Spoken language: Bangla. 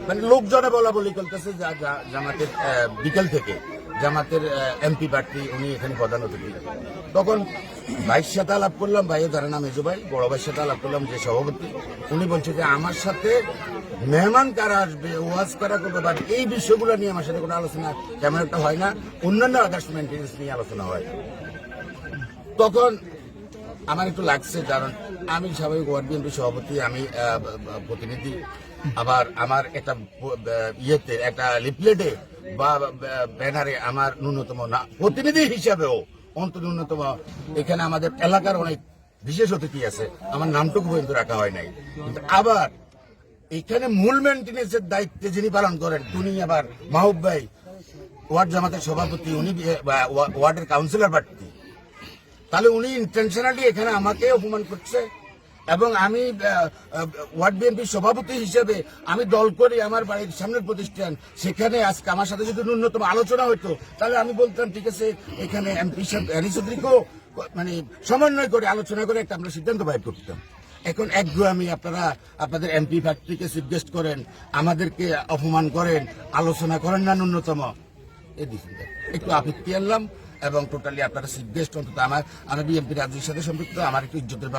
মানে লোকজনে বলা বলি করতেছে জামাতের বিকেল থেকে জামাতের এমপি প্রার্থী উনি এখানে প্রধান অতিথি। তখন ভাইয়ের সাথে আলাপ করলাম, ভাইয়ের যারা নাম মেজো ভাই, বড় ভাইয়ের সাথে আলাপ করলাম যে সভাপতি, উনি বলছে যে আমার সাথে মেহমান কারা আসবে, ওয়াজ কারা করবে, বা এই বিষয়গুলো নিয়ে আমার সাথে কোনো আলোচনা তেমন একটা হয় না, অন্যান্য আদার্স মেনটেন্স নিয়ে আলোচনা হয়। তখন আমার একটু লাগছে, কারণ আমি স্বাভাবিক ওয়ার্ড বিএনপি সভাপতি, আমি প্রতিনিধি, আবার আমার একটা ইয়েতে একটা লিফলেটে বা ব্যানারে আমার ন্যূনতম না প্রতিনিধি হিসাবেও অন্তত ন্যূনতম এখানে আমাদের এলাকার অনেক বিশেষ অতিথি আছে, আমার নামটুকু পর্যন্ত রাখা হয় নাই। কিন্তু আবার এখানে মূল মেনটেন্যান্সের দায়িত্বে যিনি পালন করেন উনি আবার মাহবুব ভাই, ওয়ার্ড জামাতের সভাপতি, উনি ওয়ার্ডের কাউন্সিলর প্রার্থী। তাহলে উনি ইন্টেনশনালি এখানে আমাকে অপমান করছে, এবং আমি ওয়ার্ড বিএনপির সভাপতি হিসেবে আমি দল করি, আমার বাড়ির সামনের প্রতিষ্ঠান, সেখানে আজকে আমার সাথে যদি ন্যূনতম আলোচনা হতো তাহলে আমি বলতাম ঠিক আছে, এখানে এমপি সাহেব চৌধুরীকেও মানে সমন্বয় করে আলোচনা করে একটা আমরা সিদ্ধান্ত বাইর করতাম। এখন একগুয়ামি আপনারা আপনাদের এমপি প্রার্থীকে জিজ্ঞেস করেন, আমাদেরকে অপমান করেন, আলোচনা করেন না ন্যূনতম, এই দিকে একটু আপত্তি আনলাম। এবং টোটালি আপনারা জিজ্ঞেস অন্তত আমি বিএনপি রাজ্যের সাথে সম্পৃক্ত, আমার একটু ইজ্জতের